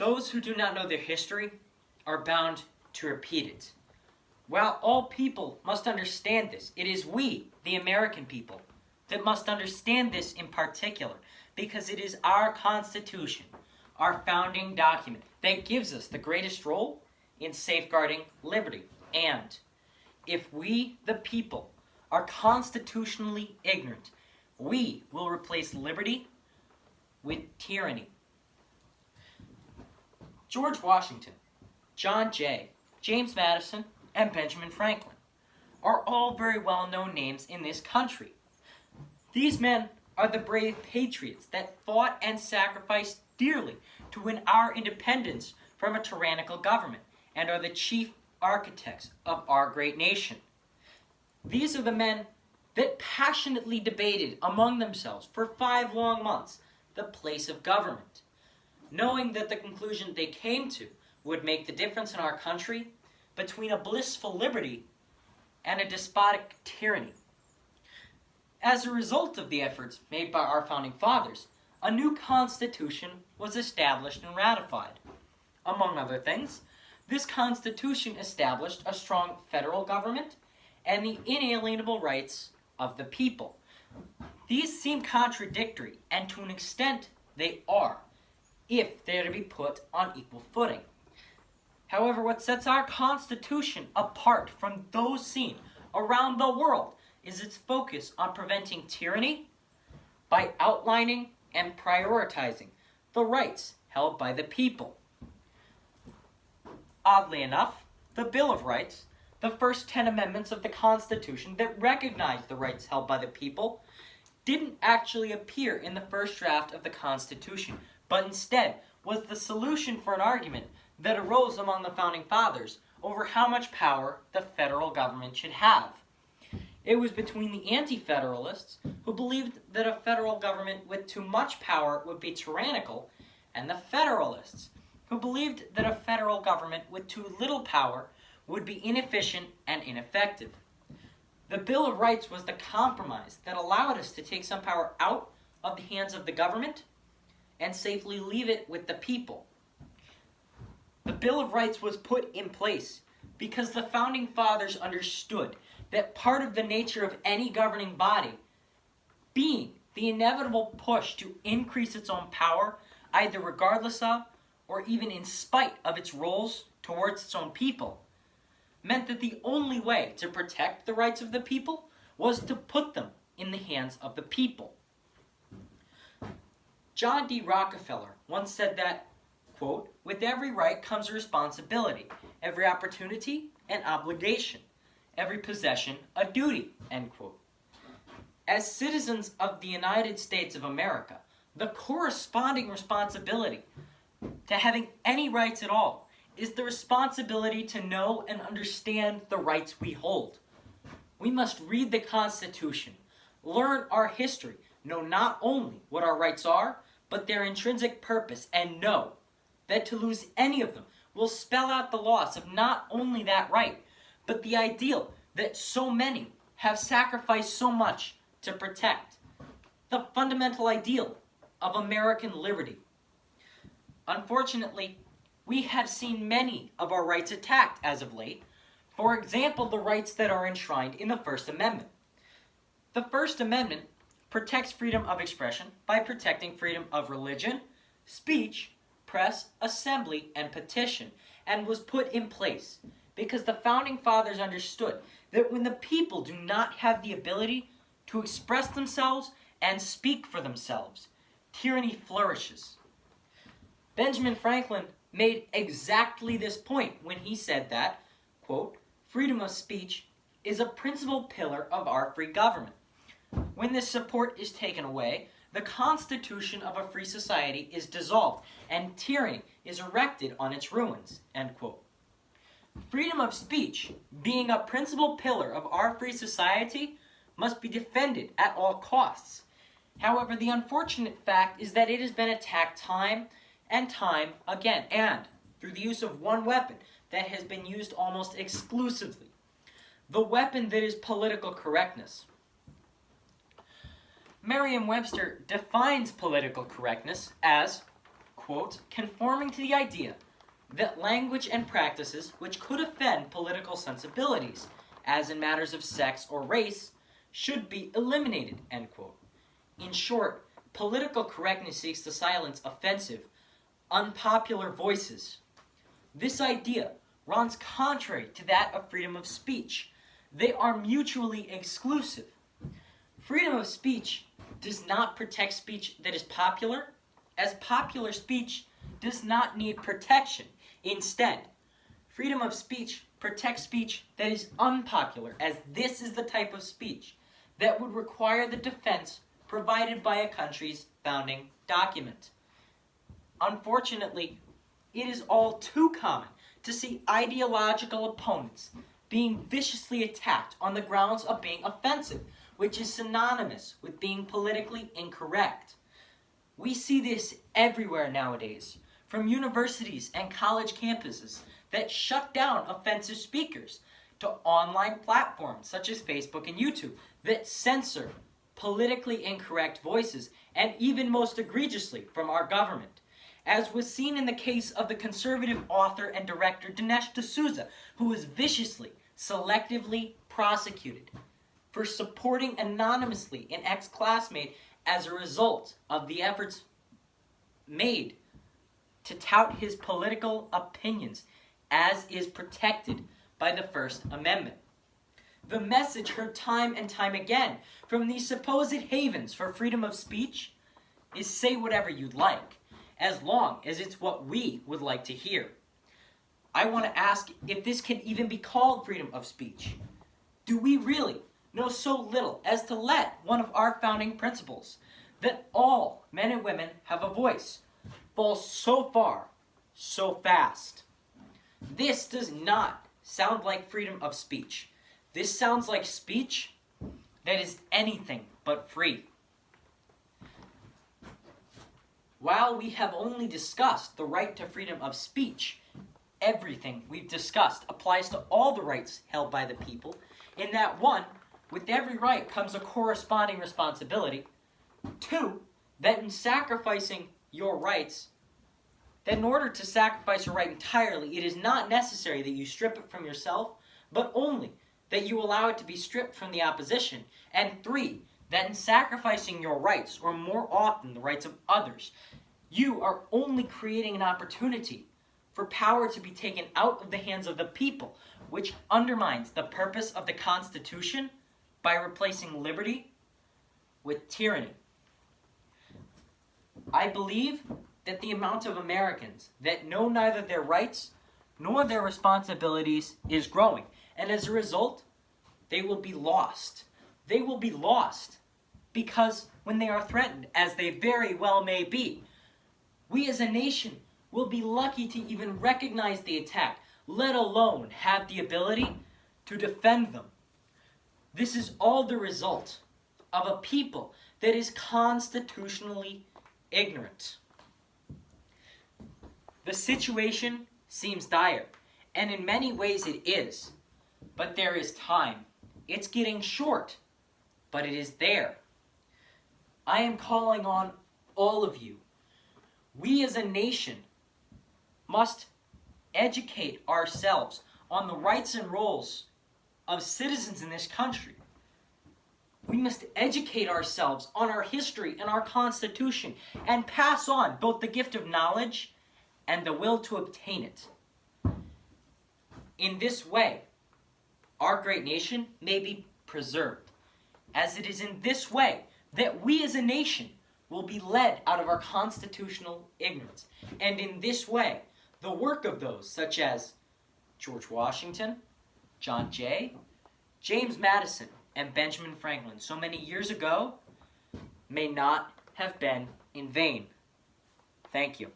Those who do not know their history are bound to repeat it. While all people must understand this, it is we, the American people, that must understand this in particular, because it is our Constitution, our founding document, that gives us the greatest role in safeguarding liberty. And if we, the people, are constitutionally ignorant, we will replace liberty with tyranny. George Washington, John Jay, James Madison, and Benjamin Franklin are all very well-known names in this country. These men are the brave patriots that fought and sacrificed dearly to win our independence from a tyrannical government, and are the chief architects of our great nation. These are the men that passionately debated among themselves for 5 long months the place of government, knowing that the conclusion they came to would make the difference in our country between a blissful liberty and a despotic tyranny. As a result of the efforts made by our founding fathers, a new constitution was established and ratified. Among other things, this constitution established a strong federal government and the inalienable rights of the people. These seem contradictory, and to an extent they are, if they are to be put on equal footing. However, what sets our Constitution apart from those seen around the world is its focus on preventing tyranny by outlining and prioritizing the rights held by the people. Oddly enough, the Bill of Rights, the first 10 amendments of the Constitution that recognize the rights held by the people, didn't actually appear in the first draft of the Constitution, but instead was the solution for an argument that arose among the Founding Fathers over how much power the federal government should have. It was between the Anti-Federalists, who believed that a federal government with too much power would be tyrannical, and the Federalists, who believed that a federal government with too little power would be inefficient and ineffective. The Bill of Rights was the compromise that allowed us to take some power out of the hands of the government and safely leave it with the people. The Bill of Rights was put in place because the Founding Fathers understood that part of the nature of any governing body being the inevitable push to increase its own power, either regardless of or even in spite of its roles towards its own people, meant that the only way to protect the rights of the people was to put them in the hands of the people. John D. Rockefeller once said that, quote, "With every right comes a responsibility, every opportunity an obligation, every possession a duty," end quote. As citizens of the United States of America, the corresponding responsibility to having any rights at all is the responsibility to know and understand the rights we hold. We must read the Constitution, learn our history, know not only what our rights are, but their intrinsic purpose, and know that to lose any of them will spell out the loss of not only that right, but the ideal that so many have sacrificed so much to protect, the fundamental ideal of American liberty. Unfortunately, we have seen many of our rights attacked as of late. For example, the rights that are enshrined in the First Amendment. The First Amendment protects freedom of expression by protecting freedom of religion, speech, press, assembly, and petition, and was put in place because the Founding Fathers understood that when the people do not have the ability to express themselves and speak for themselves, tyranny flourishes. Benjamin Franklin made exactly this point when he said that, quote, "Freedom of speech is a principal pillar of our free government. When this support is taken away, the constitution of a free society is dissolved, and tyranny is erected on its ruins," end quote. Freedom of speech, being a principal pillar of our free society, must be defended at all costs. However, the unfortunate fact is that it has been attacked time and time again, and through the use of one weapon that has been used almost exclusively, the weapon that is political correctness. Merriam-Webster defines political correctness as, quote, conforming to the idea that language and practices which could offend political sensibilities, as in matters of sex or race, should be eliminated, end quote. In short, political correctness seeks to silence offensive, unpopular voices. This idea runs contrary to that of freedom of speech. They are mutually exclusive. Freedom of speech does not protect speech that is popular, as popular speech does not need protection. Instead, freedom of speech protects speech that is unpopular, as this is the type of speech that would require the defense provided by a country's founding document. Unfortunately, it is all too common to see ideological opponents being viciously attacked on the grounds of being offensive, which is synonymous with being politically incorrect. We see this everywhere nowadays, from universities and college campuses that shut down offensive speakers, to online platforms such as Facebook and YouTube that censor politically incorrect voices, and even most egregiously from our government, as was seen in the case of the conservative author and director Dinesh D'Souza, who was viciously, selectively prosecuted for supporting anonymously an ex-classmate as a result of the efforts made to tout his political opinions, as is protected by the First Amendment. The message heard time and time again from these supposed havens for freedom of speech is say whatever you'd like, as long as it's what we would like to hear. I want to ask if this can even be called freedom of speech. Do we really know so little as to let one of our founding principles, that all men and women have a voice, fall so far, so fast? This does not sound like freedom of speech. This sounds like speech that is anything but free. While we have only discussed the right to freedom of speech, everything we've discussed applies to all the rights held by the people, in that 1, with every right comes a corresponding responsibility, 2, that in sacrificing your rights, that in order to sacrifice your right entirely, it is not necessary that you strip it from yourself, but only that you allow it to be stripped from the opposition, and 3, that in sacrificing your rights, or more often the rights of others, you are only creating an opportunity for power to be taken out of the hands of the people, which undermines the purpose of the Constitution by replacing liberty with tyranny. I believe that the amount of Americans that know neither their rights nor their responsibilities is growing, and as a result, they will be lost. They will be lost because when they are threatened, as they very well may be, we as a nation will be lucky to even recognize the attack, let alone have the ability to defend them. This is all the result of a people that is constitutionally ignorant. The situation seems dire, and in many ways it is, but there is time. It's getting short, but it is there. I am calling on all of you. We as a nation must educate ourselves on the rights and roles of citizens in this country. We must educate ourselves on our history and our Constitution and pass on both the gift of knowledge and the will to obtain it. In this way, our great nation may be preserved, as it is in this way that we as a nation will be led out of our constitutional ignorance. And in this way, the work of those such as George Washington, John Jay, James Madison, and Benjamin Franklin so many years ago may not have been in vain. Thank you.